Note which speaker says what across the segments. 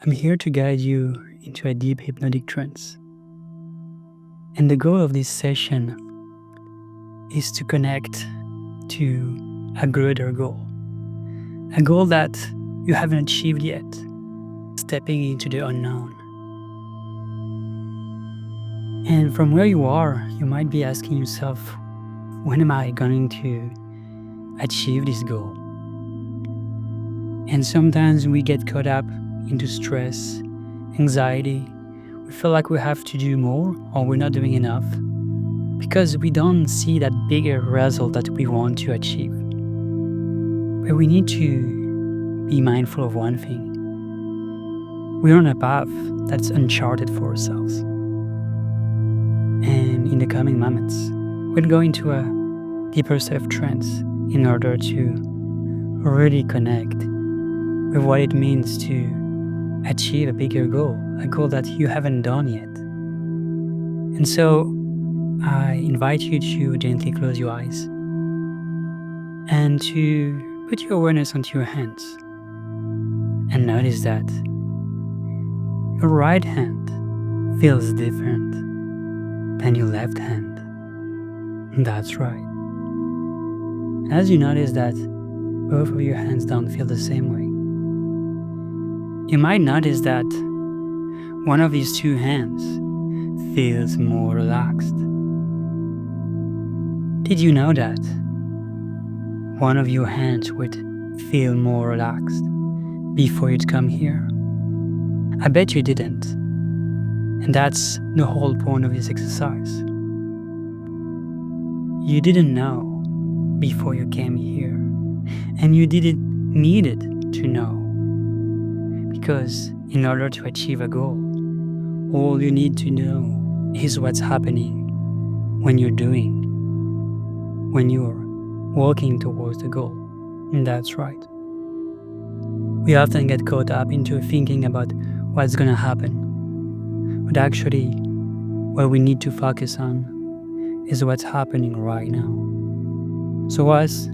Speaker 1: I'm here to guide you into a deep hypnotic trance. And the goal of this session is to connect to a greater goal. A goal that you haven't achieved yet, stepping into the unknown. And from where you are, you might be asking yourself, when am I going to achieve this goal? And sometimes we get caught up into stress, anxiety. We feel like we have to do more or we're not doing enough because we don't see that bigger result that we want to achieve. But we need to be mindful of one thing. We're on a path that's uncharted for ourselves. And in the coming moments, we'll go into a deeper state of trance in order to really connect with what it means to achieve a bigger goal, a goal that you haven't done yet. And so I invite you to gently close your eyes and to put your awareness onto your hands and notice that your right hand feels different than your left hand. That's right. As you notice that both of your hands don't feel the same way, you might notice that one of these two hands feels more relaxed. Did you know that one of your hands would feel more relaxed before you'd come here? I bet you didn't. And that's the whole point of this exercise. You didn't know before you came here, and you didn't need it to know. Because in order to achieve a goal, all you need to know is what's happening when you're walking towards the goal. And that's right. We often get caught up into thinking about what's gonna happen. But actually, what we need to focus on is what's happening right now. So as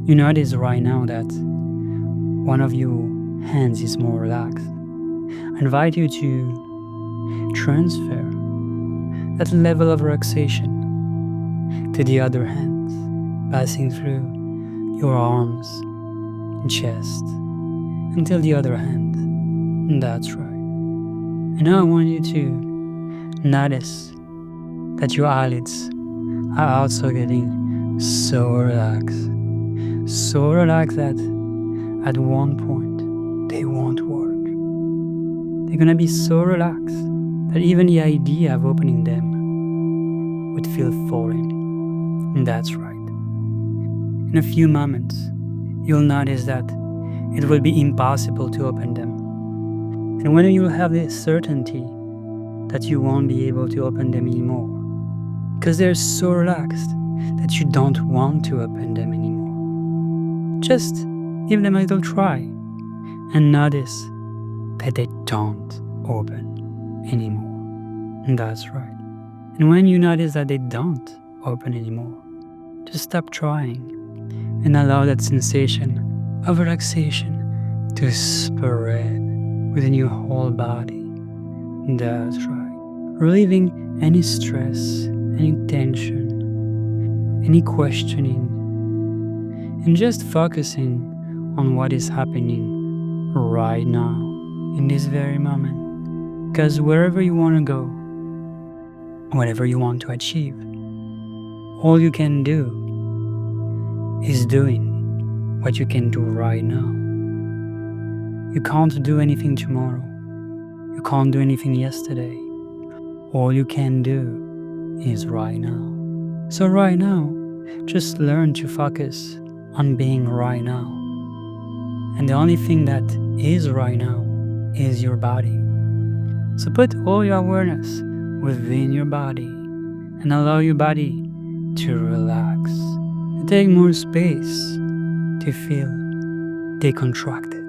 Speaker 1: you notice right now that one of your hands is more relaxed, I invite you to transfer that level of relaxation to the other hands, passing through your arms and chest until the other hand. And that's right. And now I want you to notice that your eyelids are also getting so relaxed that at one point they won't work. They're gonna be so relaxed that even the idea of opening them would feel foreign. And that's right. In a few moments, you'll notice that it will be impossible to open them. And when you have the certainty that you won't be able to open them anymore, because they're so relaxed that you don't want to open them anymore, just give them a little try and notice that they don't open anymore. And that's right. And when you notice that they don't open anymore, just stop trying and allow that sensation of relaxation to spread within your whole body. That's right. Relieving any stress, any tension, any questioning, and just focusing on what is happening right now, in this very moment. Because wherever you want to go, whatever you want to achieve, all you can do is doing what you can do right now. You can't do anything tomorrow. You can't do anything yesterday. All you can do is right now. So right now, just learn to focus on being right now. And the only thing that is right now is your body. So put all your awareness within your body and allow your body to relax, to take more space, to feel decontracted.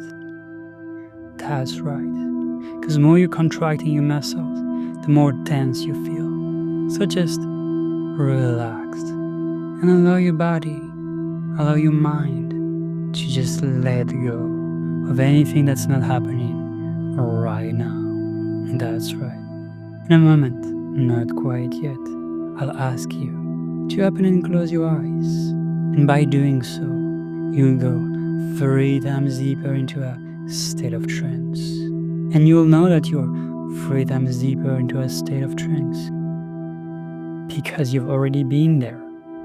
Speaker 1: That's right. Because the more you're contracting your muscles, the more tense you feel. So just relax and allow your body, allow your mind to just let go of anything that's not happening right right now. That's right. In a moment, not quite yet, I'll ask you to open and close your eyes. And by doing so, you'll go 3 times deeper into a state of trance. And you'll know that you're 3 times deeper into a state of trance because you've already been there.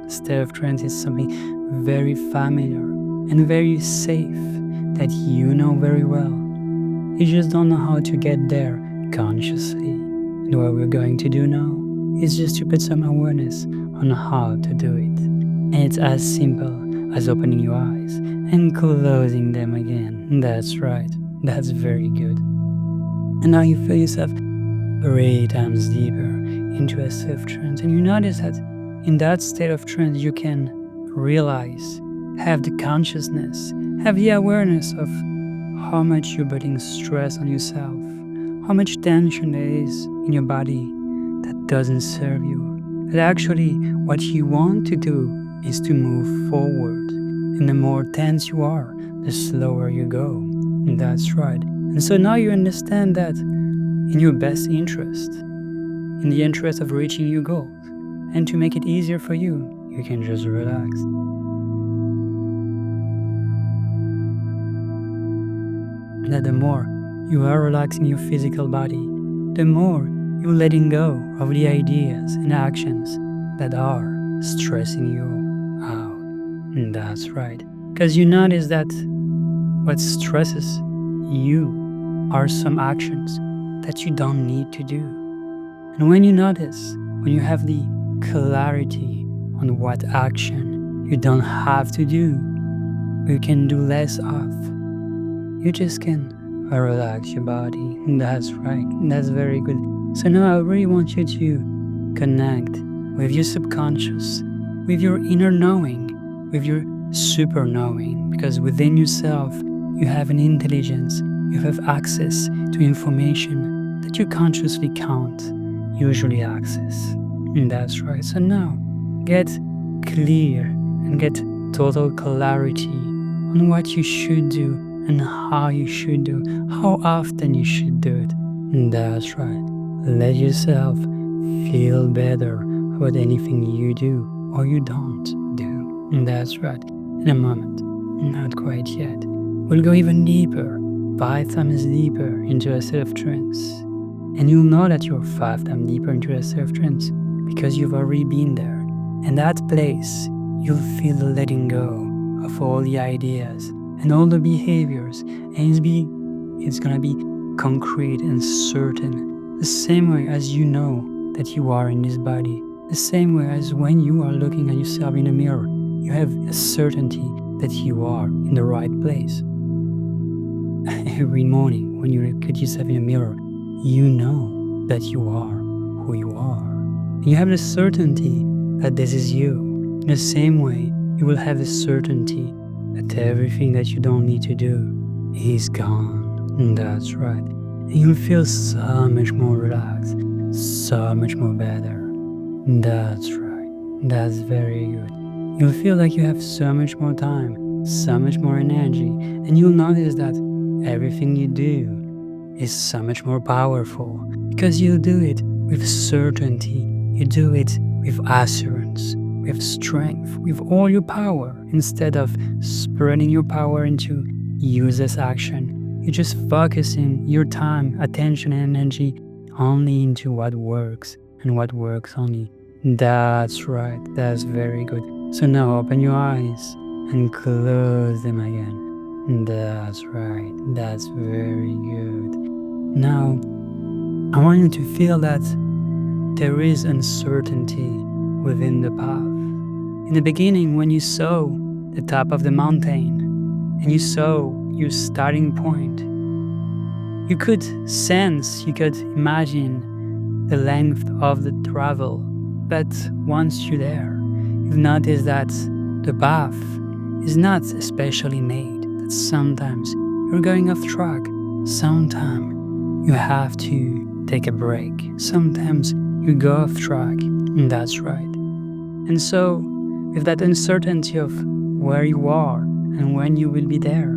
Speaker 1: State of trance is something very familiar and very safe that you know very well. You just don't know how to get there consciously. And what we're going to do now is just to put some awareness on how to do it. And it's as simple as opening your eyes and closing them again. That's right. That's very good. And now you feel yourself 3 times deeper into a state of trance. And you notice that in that state of trance, you can realize, have the consciousness, have the awareness of how much you're putting stress on yourself, how much tension there is in your body that doesn't serve you. That actually what you want to do is to move forward. And the more tense you are, the slower you go. And that's right. And so now you understand that in your best interest, in the interest of reaching your goals, and to make it easier for you, you can just relax. And that the more you are relaxing your physical body, the more you're letting go of the ideas and actions that are stressing you out. And that's right. Because you notice that what stresses you are some actions that you don't need to do. And when you notice, when you have the clarity on what action you don't have to do, you can do less of, you just can relax your body. And that's right. And that's very good. So now I really want you to connect with your subconscious, with your inner knowing, with your super knowing, because within yourself you have an intelligence, you have access to information that you consciously can't usually access. And that's right. So now get clear and get total clarity on what you should do and how you should do, how often you should do it. And that's right. Let yourself feel better about anything you do or you don't do. And that's right. In a moment, not quite yet, we'll go even deeper, 5 times deeper into a state of trance. And you'll know that you're 5 times deeper into a state of trance because you've already been there. And that place, you'll feel the letting go of all the ideas and all the behaviors, and it's gonna be concrete and certain, the same way as you know that you are in this body, the same way as when you are looking at yourself in the mirror, you have a certainty that you are in the right place. Every morning when you look at yourself in the mirror, you know that you are who you are. And you have the certainty that this is you. In the same way, you will have the certainty that everything that you don't need to do is gone. And that's right. And you'll feel so much more relaxed, so much more better. And that's right. That's very good. You'll feel like you have so much more time, so much more energy, and you'll notice that everything you do is so much more powerful because you do it with certainty, you do it with assurance, with strength, with all your power. Instead of spreading your power into useless action, you're just focusing your time, attention, and energy only into what works and what works only. That's right, that's very good. So now open your eyes and close them again. That's right, that's very good. Now, I want you to feel that there is uncertainty within the path. In the beginning, when you saw the top of the mountain and you saw your starting point, you could sense, you could imagine the length of the travel. But once you're there, you've noticed that the path is not especially made, that sometimes you're going off track, sometimes you have to take a break, sometimes you go off track, and that's right. And so, with that uncertainty of where you are and when you will be there,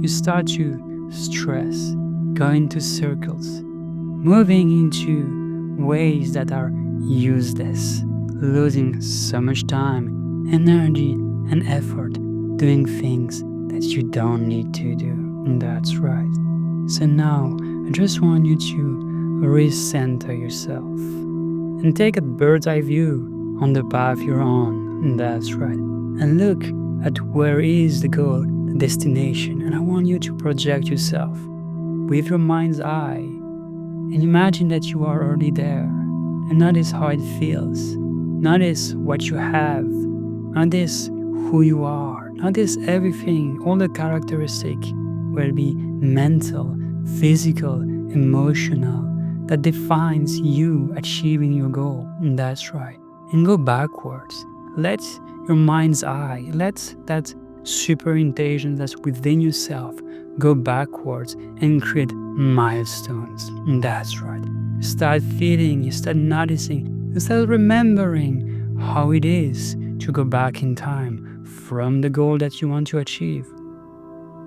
Speaker 1: you start to stress, go into circles, moving into ways that are useless, losing so much time, energy, and effort doing things that you don't need to do. And that's right. So now, I just want you to recenter yourself and take a bird's eye view on the path you're on. And that's right. And look at where is the goal, the destination. And I want you to project yourself with your mind's eye and imagine that you are already there. And notice how it feels. Notice what you have. Notice who you are. Notice everything, all the characteristics, whether it be mental, physical, emotional, that defines you achieving your goal. And that's right. And go backwards. Let your mind's eye, let that super intelligence that's within yourself go backwards and create milestones. And that's right. Start feeling, you start noticing, you start remembering how it is to go back in time from the goal that you want to achieve.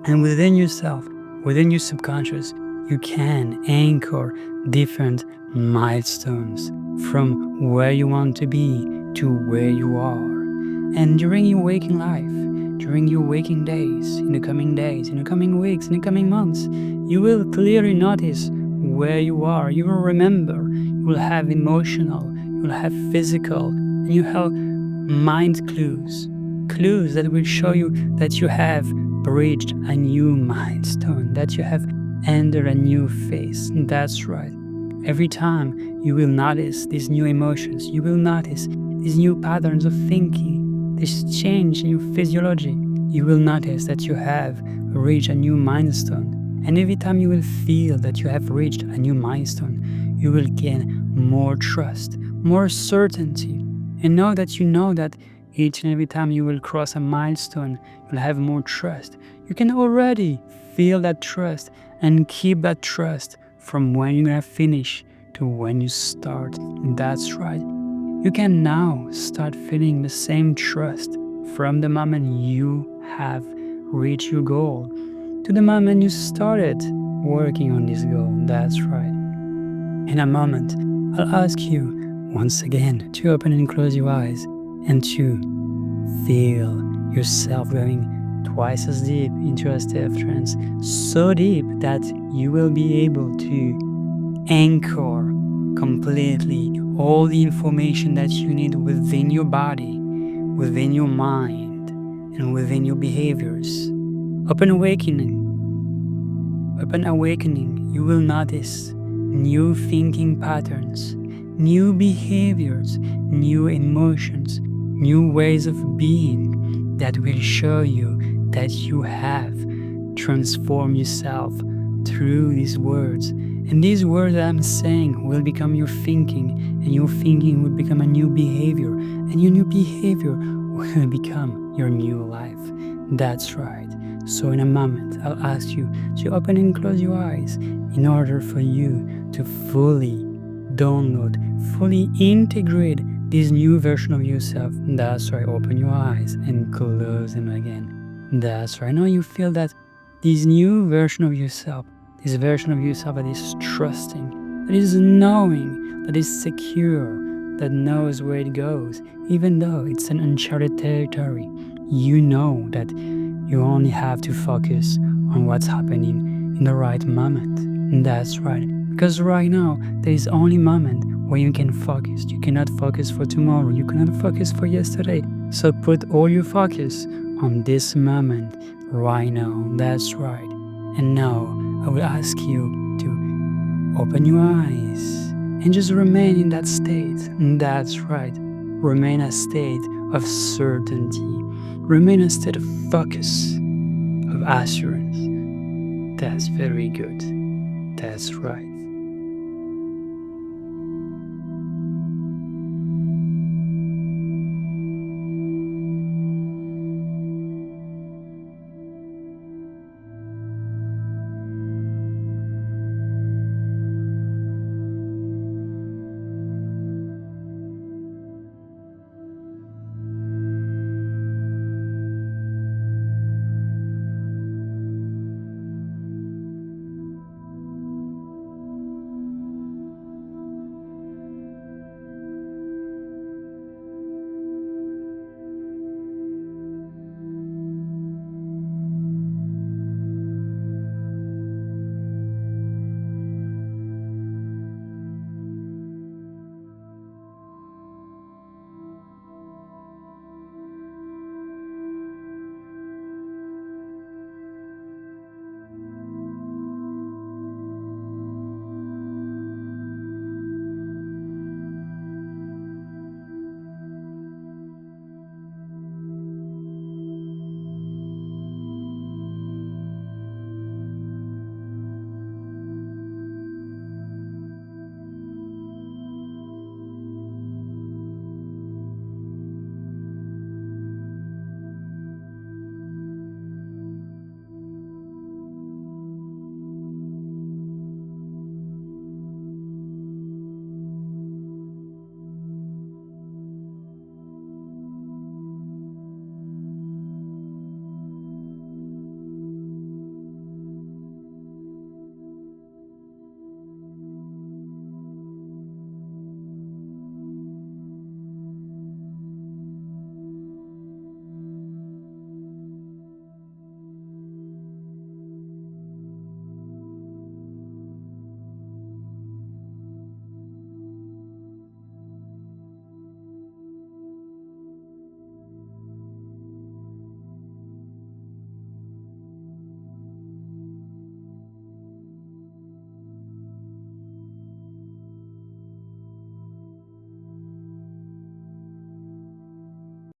Speaker 1: And within yourself, within your subconscious, you can anchor different milestones from where you want to be to where you are. And during your waking life, during your waking days, in the coming weeks, in the coming months, you will clearly notice where you are. You will remember, you will have emotional, you will have physical, and you have mind clues that will show you that you have reached a new milestone, that you have entered a new phase. And that's right. Every time you will notice these new emotions, you will notice these new patterns of thinking, this change in your physiology, you will notice that you have reached a new milestone. And every time you will feel that you have reached a new milestone, you will gain more trust, more certainty, and know that each and every time you will cross a milestone, you'll have more trust. You can already feel that trust and keep that trust from when you're gonna finish to when you start. And that's right. You can now start feeling the same trust from the moment you have reached your goal to the moment you started working on this goal. That's right. In a moment, I'll ask you once again to open and close your eyes and to feel yourself going twice as deep into a state of trance, so deep that you will be able to anchor completely all the information that you need within your body, within your mind, and within your behaviors. Upon awakening, you will notice new thinking patterns, new behaviors, new emotions, new ways of being that will show you that you have transformed yourself through these words. And these words that I'm saying will become your thinking, and your thinking will become a new behavior, and your new behavior will become your new life. That's right. So in a moment, I'll ask you to open and close your eyes in order for you to fully download, fully integrate this new version of yourself. That's right. Open your eyes and close them again. That's right. Now you feel that this new version of yourself, this version of yourself that is trusting, that is knowing, that is secure, that knows where it goes, even though it's an uncharted territory. You know that you only have to focus on what's happening in the right moment. And that's right. Because right now, there is only moment where you can focus. You cannot focus for tomorrow. You cannot focus for yesterday. So put all your focus on this moment right now. That's right. And now I will ask you to open your eyes and just remain in that state. And that's right. Remain a state of certainty. Remain a state of focus, of assurance. That's very good. That's right.